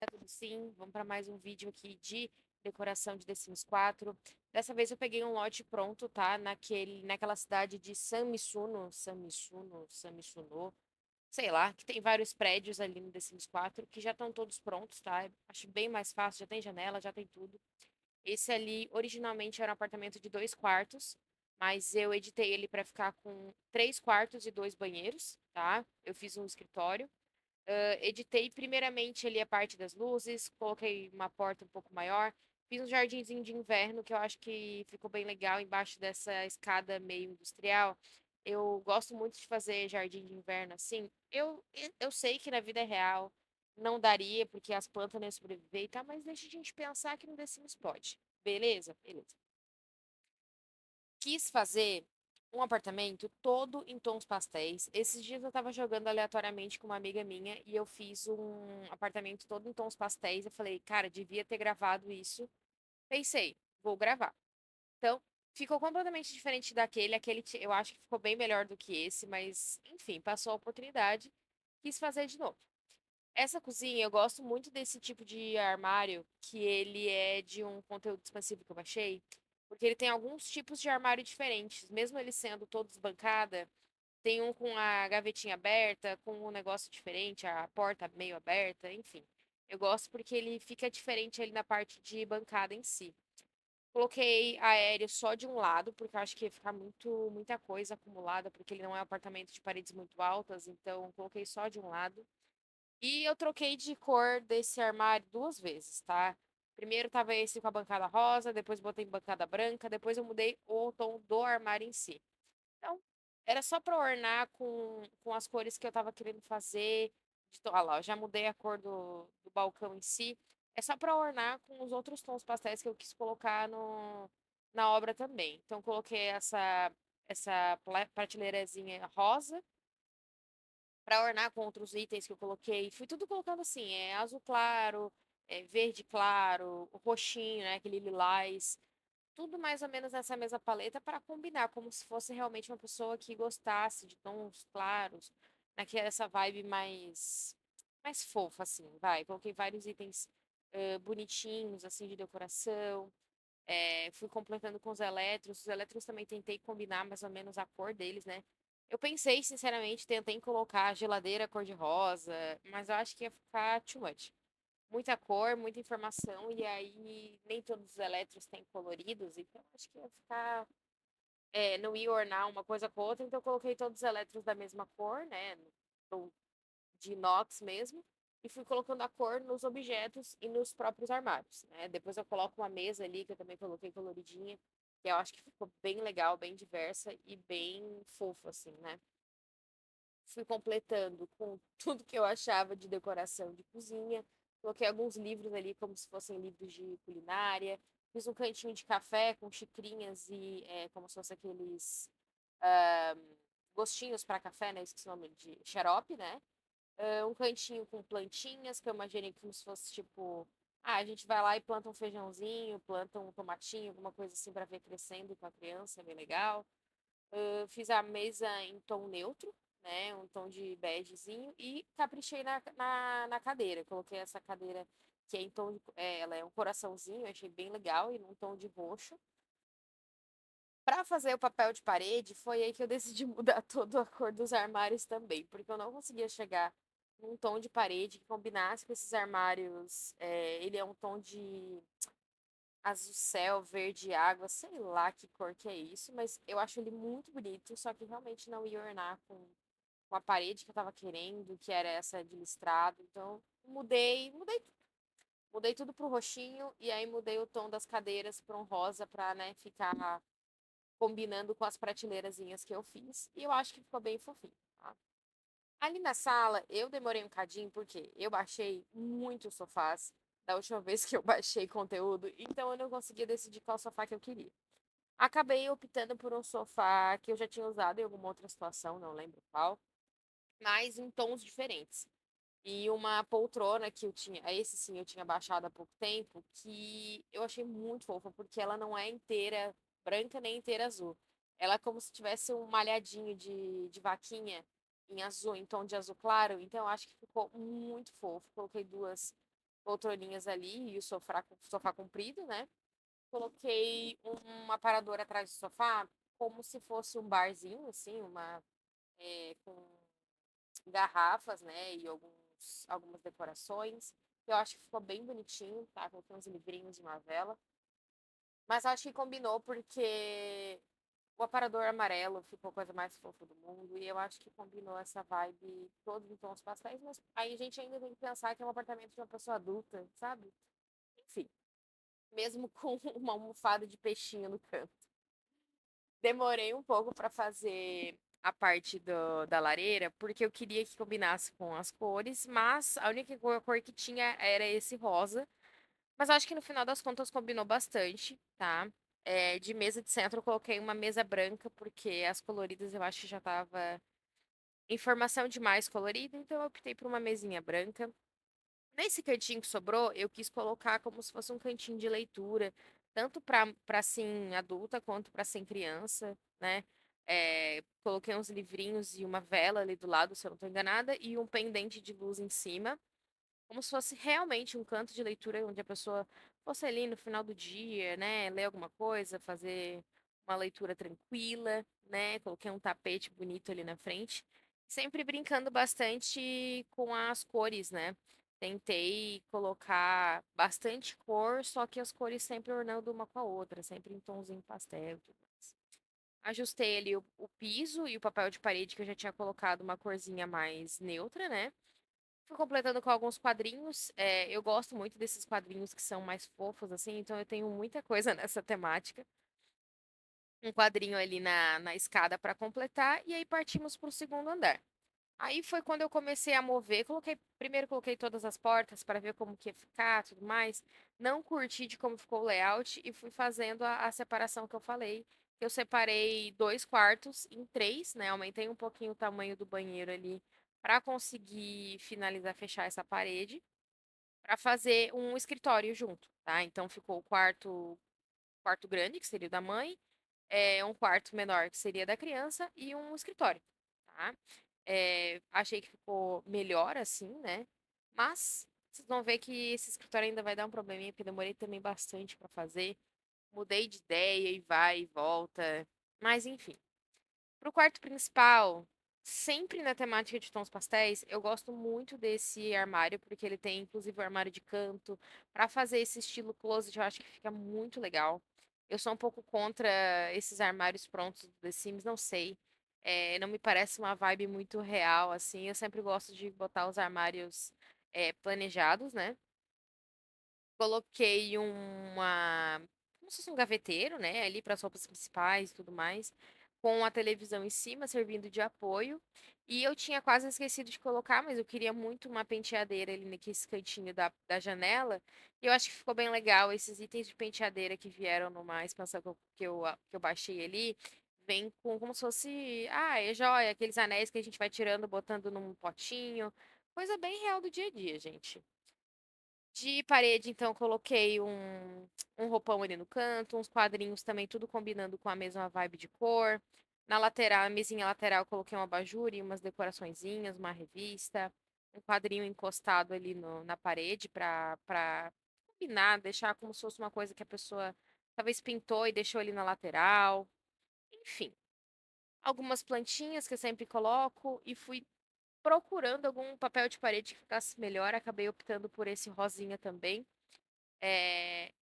Tá tudo sim, vamos para mais um vídeo aqui de decoração de The Sims 4. Dessa vez eu peguei um lote pronto, tá? Naquela cidade de Samisuno, sei lá, que tem vários prédios ali no The Sims 4 que já estão todos prontos, tá? Acho bem mais fácil, já tem janela, já tem tudo. Esse ali originalmente era um apartamento de 2 quartos, mas eu editei ele para ficar com 3 quartos e 2 banheiros, tá? Eu fiz um escritório. Editei primeiramente ali a parte das luzes, coloquei uma porta um pouco maior, fiz um jardinzinho de inverno que eu acho que ficou bem legal embaixo dessa escada meio industrial. Eu gosto muito de fazer jardim de inverno assim. Eu sei que na vida real não daria, porque as plantas não iam sobreviver e tal, mas deixa a gente pensar que no The Sims pode. Beleza? Beleza. Quis fazer um apartamento todo em tons pastéis. Esses dias eu tava jogando aleatoriamente com uma amiga minha e eu fiz um apartamento todo em tons pastéis. Eu falei, cara, devia ter gravado isso. Pensei, vou gravar. Então, ficou completamente diferente daquele. Eu acho que ficou bem melhor do que esse, mas enfim, passou a oportunidade. Quis fazer de novo. Essa cozinha, eu gosto muito desse tipo de armário, que ele é de um conteúdo expansivo que eu baixei, porque ele tem alguns tipos de armário diferentes, mesmo ele sendo todos bancada, tem um com a gavetinha aberta, com um negócio diferente, a porta meio aberta, enfim. Eu gosto porque ele fica diferente ali na parte de bancada em si. Coloquei aéreo só de um lado, porque eu acho que ia ficar muita coisa acumulada, porque ele não é um apartamento de paredes muito altas, então coloquei só de um lado. E eu troquei de cor desse armário 2 vezes, tá? Primeiro tava esse com a bancada rosa, depois botei bancada branca, depois eu mudei o tom do armário em si. Então, era só pra ornar com as cores que eu tava querendo fazer. Olha lá, eu já mudei a cor do balcão em si. É só pra ornar com os outros tons pastéis que eu quis colocar no, na obra também. Então, coloquei essa prateleirazinha rosa para ornar com outros itens que eu coloquei. Fui tudo colocando assim, azul claro, verde claro, o roxinho, né, aquele lilás, tudo mais ou menos nessa mesma paleta para combinar, como se fosse realmente uma pessoa que gostasse de tons claros, naquela essa vibe mais fofa assim, vai. Coloquei vários itens bonitinhos assim de decoração. Fui completando com os elétrons também tentei combinar mais ou menos a cor deles, né? Eu pensei, sinceramente, tentei colocar a geladeira cor-de-rosa, mas eu acho que ia ficar too much. Muita cor, muita informação, e aí nem todos os elétrons têm coloridos, então acho que ia ficar. Não ia ornar uma coisa com a outra, então eu coloquei todos os elétrons da mesma cor, né? De inox mesmo, e fui colocando a cor nos objetos e nos próprios armários, né? Depois eu coloco uma mesa ali, que eu também coloquei coloridinha, que eu acho que ficou bem legal, bem diversa e bem fofo, assim, né? Fui completando com tudo que eu achava de decoração de cozinha. Coloquei alguns livros ali, como se fossem livros de culinária. Fiz um cantinho de café com xicrinhas e como se fossem aqueles ah, gostinhos para café, né? Esqueci o nome de xarope, né? Um cantinho com plantinhas, que eu imaginei como se fosse tipo. Ah, a gente vai lá e planta um feijãozinho, planta um tomatinho, alguma coisa assim para ver crescendo com a criança, é bem legal. Fiz a mesa em tom neutro, né? Um tom de begezinho e caprichei na cadeira. Coloquei essa cadeira que é em tom de, ela é um coraçãozinho, eu achei bem legal e num tom de roxo. Para fazer o papel de parede, foi aí que eu decidi mudar toda a cor dos armários também, porque eu não conseguia chegar num tom de parede que combinasse com esses armários. Ele é um tom de azul céu, verde água, sei lá que cor que é isso, mas eu acho ele muito bonito, só que realmente não ia ornar com a parede que eu tava querendo, que era essa de listrado. Então, mudei tudo pro roxinho e aí mudei o tom das cadeiras para um rosa para, né, ficar combinando com as prateleirazinhas que eu fiz. E eu acho que ficou bem fofinho, tá? Ali na sala, eu demorei um cadinho, porque eu baixei muitos sofás da última vez que eu baixei conteúdo, então eu não conseguia decidir qual sofá que eu queria. Acabei optando por um sofá que eu já tinha usado em alguma outra situação, não lembro qual, mas em tons diferentes. E uma poltrona que eu tinha, esse sim eu tinha baixado há pouco tempo, que eu achei muito fofa, porque ela não é inteira branca nem inteira azul. Ela é como se tivesse um malhadinho de vaquinha em azul, em tom de azul claro. Então eu acho que ficou muito fofo. Coloquei duas. poltroninhas ali e o sofá comprido, né? Coloquei um aparador atrás do sofá, como se fosse um barzinho, assim, com garrafas, né? E algumas decorações. Eu acho que ficou bem bonitinho, tá? Coloquei uns livrinhos de uma vela. Mas acho que combinou porque o aparador amarelo ficou a coisa mais fofa do mundo. E eu acho que combinou essa vibe todos em tons pastéis. Mas aí a gente ainda tem que pensar que é um apartamento de uma pessoa adulta, sabe? Enfim, mesmo com uma almofada de peixinho no canto. Demorei um pouco pra fazer a parte da lareira, porque eu queria que combinasse com as cores, mas a única cor que tinha era esse rosa. Mas acho que no final das contas combinou bastante, tá? De mesa de centro eu coloquei uma mesa branca, porque as coloridas eu acho que já tava informação demais colorida, então eu optei por uma mesinha branca. Nesse cantinho que sobrou, eu quis colocar como se fosse um cantinho de leitura, tanto para sim adulta quanto para sim criança, né? Coloquei uns livrinhos e uma vela ali do lado, se eu não estou enganada, e um pendente de luz em cima, como se fosse realmente um canto de leitura onde a pessoa fosse ali no final do dia, né? Ler alguma coisa, fazer uma leitura tranquila, né? Coloquei um tapete bonito ali na frente, sempre brincando bastante com as cores, né? Tentei colocar bastante cor, só que as cores sempre ornando uma com a outra, sempre em tonzinho pastel e tudo mais. Ajustei ali o piso e o papel de parede que eu já tinha colocado uma corzinha mais neutra, né? Fui completando com alguns quadrinhos. Eu gosto muito desses quadrinhos que são mais fofos, assim, então eu tenho muita coisa nessa temática. Um quadrinho ali na escada para completar, e aí partimos para o segundo andar. Aí foi quando eu comecei a mover. Primeiro coloquei todas as portas para ver como que ia ficar, tudo mais. Não curti de como ficou o layout e fui fazendo a separação que eu falei. Eu separei dois quartos em três, né? Aumentei um pouquinho o tamanho do banheiro ali para conseguir finalizar, fechar essa parede, para fazer um escritório junto, tá? Então ficou o quarto grande, que seria o da mãe, um quarto menor, que seria da criança, e um escritório, tá? Achei que ficou melhor assim, né? Mas vocês vão ver que esse escritório ainda vai dar um probleminha, porque demorei também bastante para fazer. Mudei de ideia e vai e volta. Mas enfim. Pro quarto principal, sempre na temática de tons pastéis, eu gosto muito desse armário, porque ele tem inclusive o armário de canto. Pra fazer esse estilo closet, eu acho que fica muito legal. Eu sou um pouco contra esses armários prontos do The Sims, não sei. Não me parece uma vibe muito real, assim. Eu sempre gosto de botar os armários planejados, né? Coloquei como se fosse um gaveteiro, né, ali para as roupas principais e tudo mais, com a televisão em cima, servindo de apoio. E eu tinha quase esquecido de colocar, mas eu queria muito uma penteadeira ali nesse cantinho da janela. E eu acho que ficou bem legal. Esses itens de penteadeira que vieram numa expansão que eu baixei ali, vem com como se fosse, é joia, aqueles anéis que a gente vai tirando, botando num potinho. Coisa bem real do dia a dia, gente. De parede, então, coloquei um roupão ali no canto, uns quadrinhos também, tudo combinando com a mesma vibe de cor. Na lateral, a mesinha lateral, coloquei um abajur e umas decoraçõezinhas, uma revista, um quadrinho encostado ali na parede pra combinar, deixar como se fosse uma coisa que a pessoa talvez pintou e deixou ali na lateral. Enfim, algumas plantinhas que eu sempre coloco e fui procurando algum papel de parede que ficasse melhor. Acabei optando por esse rosinha também.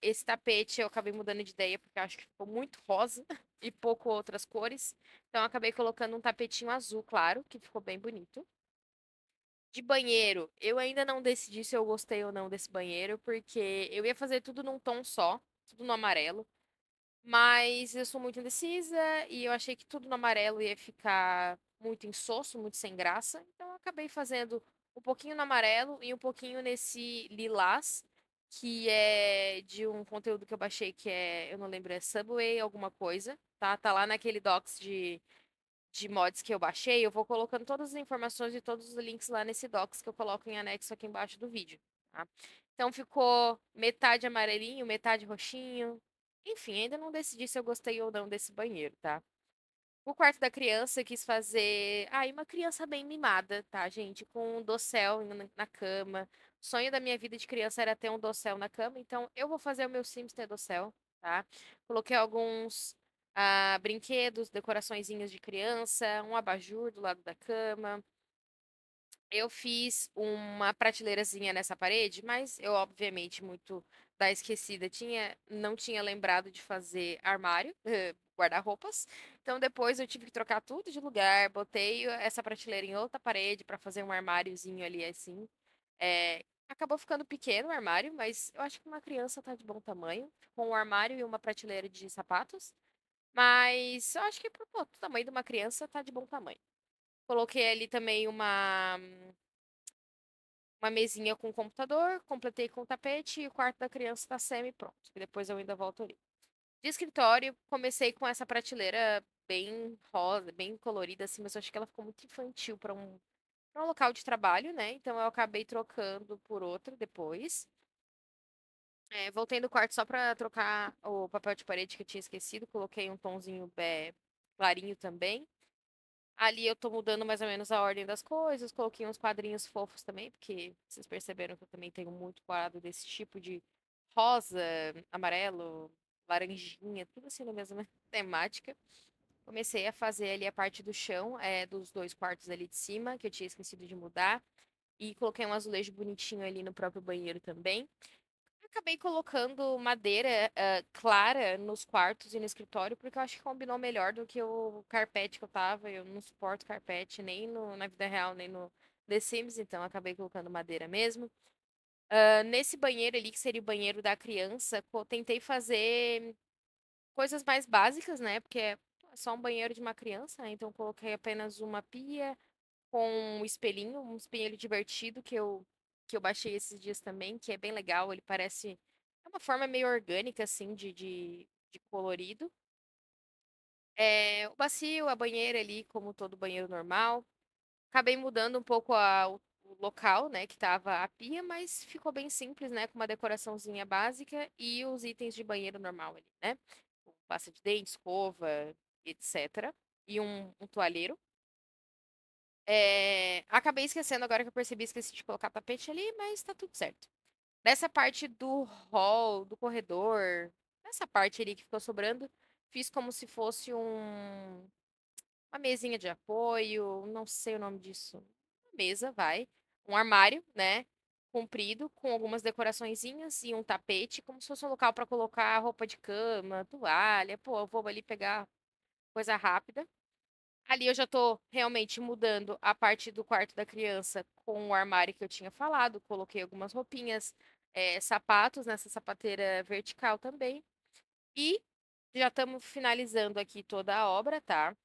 Esse tapete eu acabei mudando de ideia porque eu acho que ficou muito rosa e pouco outras cores. Então eu acabei colocando um tapetinho azul, claro, que ficou bem bonito. De banheiro, eu ainda não decidi se eu gostei ou não desse banheiro, porque eu ia fazer tudo num tom só, tudo no amarelo. Mas eu sou muito indecisa e eu achei que tudo no amarelo ia ficar muito insosso, muito sem graça. Então eu acabei fazendo um pouquinho no amarelo e um pouquinho nesse lilás, que é de um conteúdo que eu baixei que eu não lembro, é Subway alguma coisa, tá? Tá lá naquele docs de mods que eu baixei. Eu vou colocando todas as informações e todos os links lá nesse docs que eu coloco em anexo aqui embaixo do vídeo, tá? Então ficou metade amarelinho, metade roxinho. Enfim, ainda não decidi se eu gostei ou não desse banheiro, tá? O quarto da criança eu quis fazer. Uma criança bem mimada, tá, gente? Com um dossel na cama, sonho da minha vida de criança era ter um dossel na cama, então eu vou fazer o meu Sims ter dossel, tá? Coloquei alguns brinquedos, decoraçõezinhas de criança, um abajur do lado da cama. Eu fiz uma prateleirazinha nessa parede, mas eu, obviamente, muito da esquecida, não tinha lembrado de fazer armário, guarda-roupas. Então depois eu tive que trocar tudo de lugar, botei essa prateleira em outra parede para fazer um armáriozinho ali assim. Acabou ficando pequeno o armário, mas eu acho que uma criança tá de bom tamanho, com um armário e uma prateleira de sapatos. Mas eu acho que pro tamanho de uma criança tá de bom tamanho. Coloquei ali também uma mesinha com computador, completei com tapete e o quarto da criança tá semi-pronto, que depois eu ainda volto ali. De escritório, comecei com essa prateleira bem rosa, bem colorida, assim, mas eu acho que ela ficou muito infantil para um local de trabalho, né? Então eu acabei trocando por outra depois. Voltei no quarto só pra trocar o papel de parede que eu tinha esquecido, coloquei um tonzinho clarinho também. Ali eu tô mudando mais ou menos a ordem das coisas, coloquei uns quadrinhos fofos também, porque vocês perceberam que eu também tenho muito quadro desse tipo de rosa, amarelo, laranjinha, tudo assim na mesma temática. Comecei a fazer ali a parte do chão, dos dois quartos ali de cima, que eu tinha esquecido de mudar. E coloquei um azulejo bonitinho ali no próprio banheiro também. Acabei colocando madeira clara nos quartos e no escritório, porque eu acho que combinou melhor do que o carpete que eu tava. Eu não suporto carpete nem na vida real, nem no The Sims, então acabei colocando madeira mesmo. Nesse banheiro ali, que seria o banheiro da criança, tentei fazer coisas mais básicas, né? Porque é só um banheiro de uma criança, né? Então coloquei apenas uma pia com um espelho divertido que eu baixei esses dias também, que é bem legal. Ele parece. É uma forma meio orgânica, assim, de colorido. O bacio, a banheira ali, como todo banheiro normal. Acabei mudando um pouco o local, né, que tava a pia, mas ficou bem simples, né, com uma decoraçãozinha básica e os itens de banheiro normal ali, né? Pasta de dente, escova, etc. E um toalheiro. Acabei esquecendo agora que eu percebi, esqueci de colocar tapete ali, mas tá tudo certo. Nessa parte do hall, do corredor, nessa parte ali que ficou sobrando, fiz como se fosse uma mesinha de apoio, não sei o nome disso. Uma mesa, vai. Um armário, né? Comprido, com algumas decoraçõezinhas e um tapete, como se fosse um local para colocar roupa de cama, toalha. Pô, eu vou ali pegar coisa rápida. Ali eu já tô realmente mudando a parte do quarto da criança com o armário que eu tinha falado. Coloquei algumas roupinhas, sapatos nessa sapateira vertical também. E já estamos finalizando aqui toda a obra, tá?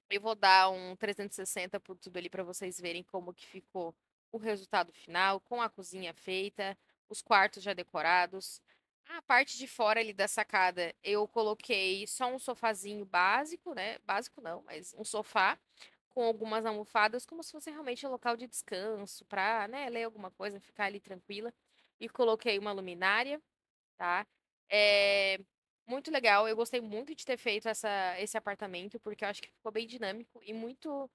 Eu vou dar um 360 por tudo ali para vocês verem como que ficou o resultado final, com a cozinha feita, os quartos já decorados. A parte de fora ali da sacada, eu coloquei só um sofazinho básico, né? Básico não, mas um sofá com algumas almofadas, como se fosse realmente um local de descanso, para, né, ler alguma coisa, ficar ali tranquila. E coloquei uma luminária, tá? É muito legal. Eu gostei muito de ter feito esse apartamento, porque eu acho que ficou bem dinâmico e muito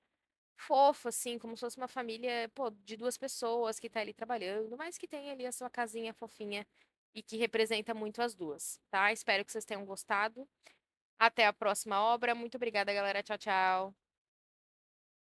fofo, assim, como se fosse uma família, pô, de duas pessoas que tá ali trabalhando, mas que tem ali a sua casinha fofinha e que representa muito as duas, tá? Espero que vocês tenham gostado. Até a próxima obra. Muito obrigada, galera. Tchau, tchau.